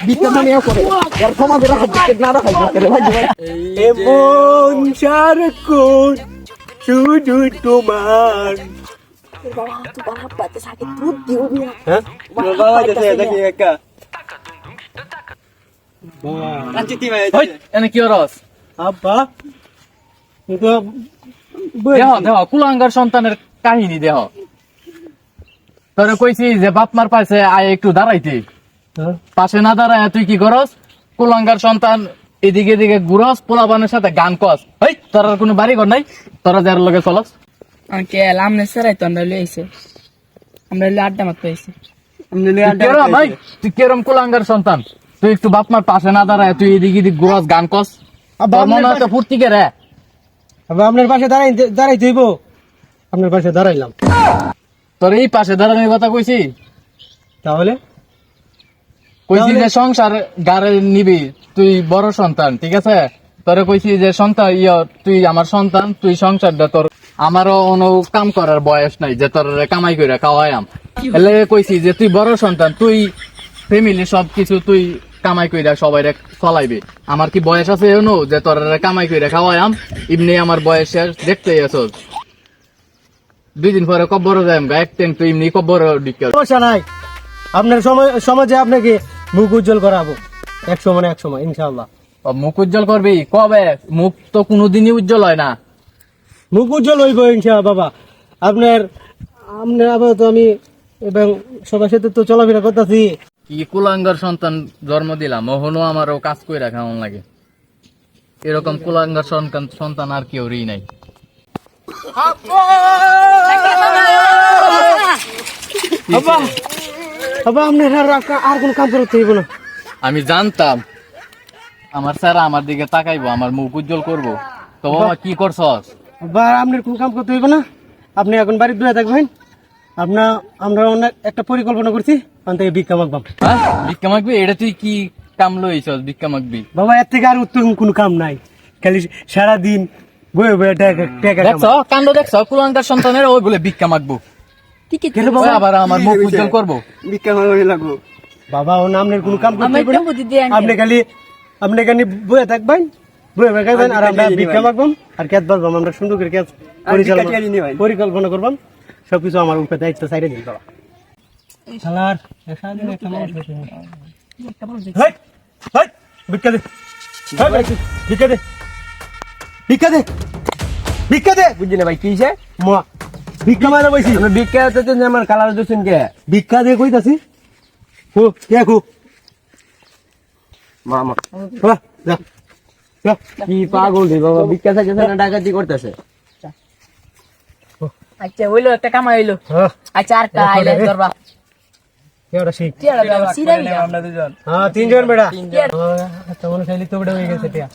বিক্কা নামিয়া করে এর সমাজের হাত না রাখাই করে ভাই এমন সারাক্ষণ শুধু তোমার বাবা তুই বাবা পাতে সাকে দুধ দিও না হ্যাঁ বাবা যেতে দেখি একা কাঞ্চিতি ভাই ওই এনে কি রস আব্বা তো দেহ দেহ কুলাঙ্গার সন্তানের কাহিনী দেহ তোরে কইছি যে বাপ মার পাশে আয় একটু দাঁড়াইতে পাশে না দাঁড়ায় তুই কি করস কুলাঙ্গার সন্তান এদিকে এদিকে ঘুরস পোলাবানের সাথে গান কস এই তোর আর কোনো বাড়ি ঘর নাই তোরা যার লগে চলস আমাকে লামনে সেরাই তো আমরা লইছে আমরা আড্ডা মারতে হইছে ভাই তুই কেরম কুলাঙ্গার সন্তান তুই একটু বাপ মার পাশে না দাঁড়ায় তুই এদিকে এদিকে ঘুরস গান কস তোর মনে হয়তো ফুর্তি কে রে আব্বা আপনার পাশে দাঁড়াই হইব আপনার পাশে দাঁড়াইলাম তোর এই পাশে দাঁড়ানোর কথা কইছি তাহলে কইছি যে সংসার গাড়ে নিবি তুই বড় সন্তান ঠিক আছে তোরে কইছি যে সন্তান তুই আমার সন্তান তুই সংসারটা তোর আমারও কোনো কাম করার বয়স নাই যে তোর কামাই করে খাওয়াইম এলে কইছি যে তুই বড় সন্তান তুই ফ্যামিলি সবকিছু তুই কামাই কইরা সবাই চলাইবি আমার কি বয়স আছে এনো যে তোর কামাই কইরা খাওয়াইম এমনি আমার বয়স শেষ দেখতেই আছো 2 দিন পরে কব্বর যাইম গা একদিন তুই এমনি কব্বর ডিক্কা সমস্যা নাই আপনার সমাজে আপনাকে মুখ উজ্জ্বল করাবো এক সময় ইনশাআল্লাহ মুখ উজ্জ্বল করবি কবে মুখ তো কোনোদিনই উজ্জ্বল হয় না মুখ উজ্জ্বল হইব ইনশাআল্লাহ বাবা আপনার আপাতত আমি এবং সবার সাথে তো চলাফেরা করতেছি কি কুলাঙ্গার সন্তান জন্ম দিলাম ওহনো আমারও কাজ করে রাখা এমন লাগে এরকম কুলাঙ্গার সন্তান আর কেউ নাই বাবা আপনার আর কোন কাম করতে হইব না আমি জানতাম আমার স্যারা আমার দিকে তাকাইবো আমার মুখ উজ্জ্বল করবো তো বাবা কি করছস বা আপনার কোন কাম করতে হইব না আপনি এখন বাড়ির দূরে থাকবেন আমরা অনেক একটা পরিকল্পনা করছি থেকে ভিক্ষা মাগবাম হ্যাঁ ভিক্ষা মাগবি এটা তুই কি কাম লইছস ভিক্ষা মাগবি বাবা এর থেকে আর উত্তম কোন কাম নাই খালি সারাদিন বয়ে বয়ে টাকা দেখছ কাণ্ড দেখছ কুলাঙ্গার সন্তানের ওই বলে ভিক্ষা মাগবো ওই আবার আমার মুখ উজ্জ্বল করবো ভিক্ষা মাগবে লাগবো বাবা ও আপনার কোন কাম করতে হইব না আপনি খালি বয়ে থাকবেন বয়ে বয়ে খাইবেন আর আমরা ভিক্ষা মাগবাম আর ক্যাচ বাজবাম আমরা সুন্দর করে ক্যাচ পরিকল্পনা করবাম সবকিছু আমার উপরে দায়িত্ব সাইডে দিন বাবা শালার সারাদিন একটা মানুষ ভিক্ষা দে ভিক্ষা দে ভিক্ষা দে ভিক্ষা দে বুঝলি না ভাই কি ভিক্ষা মারা বইছি ভিক্ষা আমার কালার দিচ্ছেন কে ভিক্ষা দিয়ে কইতাছি মামা কি পাগল রে বাবা ভিক্ষা চাইতেছে না ডাকাতি করতেছে আচ্ছা হইলো একটা কামাই হইলো আচ্ছা আর কা আইলে ধরবা কেডা সেই টিয়াড়া বাবা সিরাই আমরা দুজন হ্যাঁ তিনজন বেটা আচ্ছা মনে চাইলি তো বেটা হয়ে গেছে টিয়া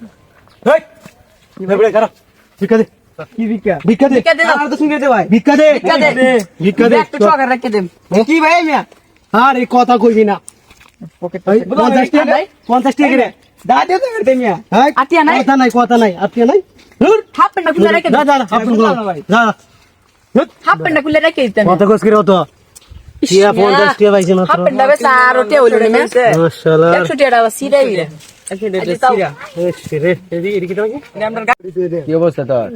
হেই বেটা কারা ভিক্ষা দে কি ভিক্ষা দে আর তো শুনতে দে ভাই ভিক্ষা দে ভিক্ষা দে একটু টাকা রেখে দেন কি ভাই মিয়া আর এই কথা কইবি না পকেট 50 টাকা রে দাদা তো করতে মিয়া আতিয়া নাই কথা নাই আতিয়া নাই হাফ প্যান্ট খুলে রেখে যা দেন যা যা হাফ প্যান্ট খুলে রেখে দিতেন কত কস করে হতো টিয়া 50 টাকা পাইছে মাত্র হাফ প্যান্ট দাবে সার ওতে হইলো নি মাশাআল্লাহ 100 টাকা সিরাই কি অবস্থা তোর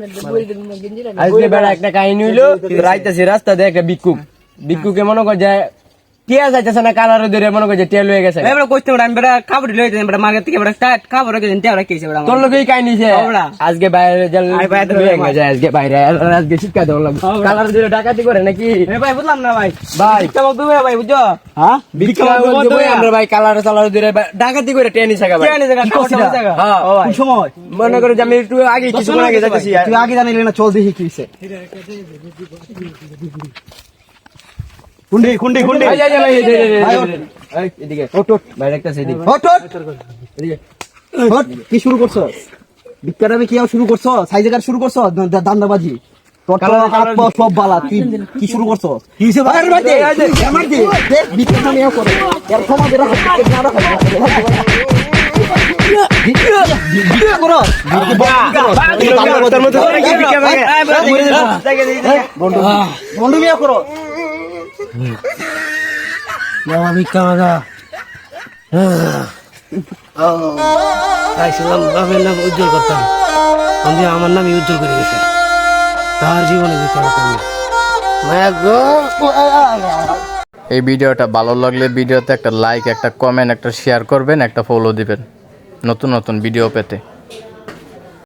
আজকে বেড়া একটা কাহিনী হইলো রাইতেছে রাস্তা দিয়ে একটা ভিক্ষুকে মনে কর যায় টিয়া যাইতেছে না কালার ধরে মনে কর যে টিয়া লয়ে গেছে খাবার লইতে আমরা মার্কেট থেকে খাবার রেখে দেন টিয়া রেখেছে তোর লোকেই কাহিনী আজকে বাইরে আজকে বাইরে আজকে শিক্ষা দেওয়া লাগবে কালার ধরে ডাকাতি করে নাকি ভাই বুঝলাম না ভাই ভাই ভাই বুঝছো হ্যাঁ আমরা ভাই কালার ধরে ডাকাতি করে টেনি থাকা ভাই সময় মনে করো যে আমি একটু আগে কিছুক্ষণ আগে যাচ্ছি তুই আগে জানিলি না চল দেখি কি হইছে কুন্ডি এদিকে ভাই দেখতেছে এদিকে কি শুরু করছো ভিক্ষাটা কি শুরু করছো সাইজে কার শুরু করছো দান্দাবাজি তোর হাত পা সব বালা তুই কি শুরু করছো কি হইছে ভাই আমার দে ভিক্ষা নামিয়া করে এর সমাজের হাত না রাখা ভিক্ষা করো বন্ধু মিয়া করো বাবা ভিক্ষা মাগা চাইছিলাম বাপের নাম উজ্জ্বল করতাম, আমি আমার নামই উজ্জ্বল করে গেছে, তার জীবনে বিচার করতাম না। মায়া গো, এই ভিডিওটা ভালো লাগলে ভিডিওতে একটা লাইক, একটা কমেন্ট, একটা শেয়ার করবেন, একটা ফলো দিবেন নতুন নতুন ভিডিও পেতে।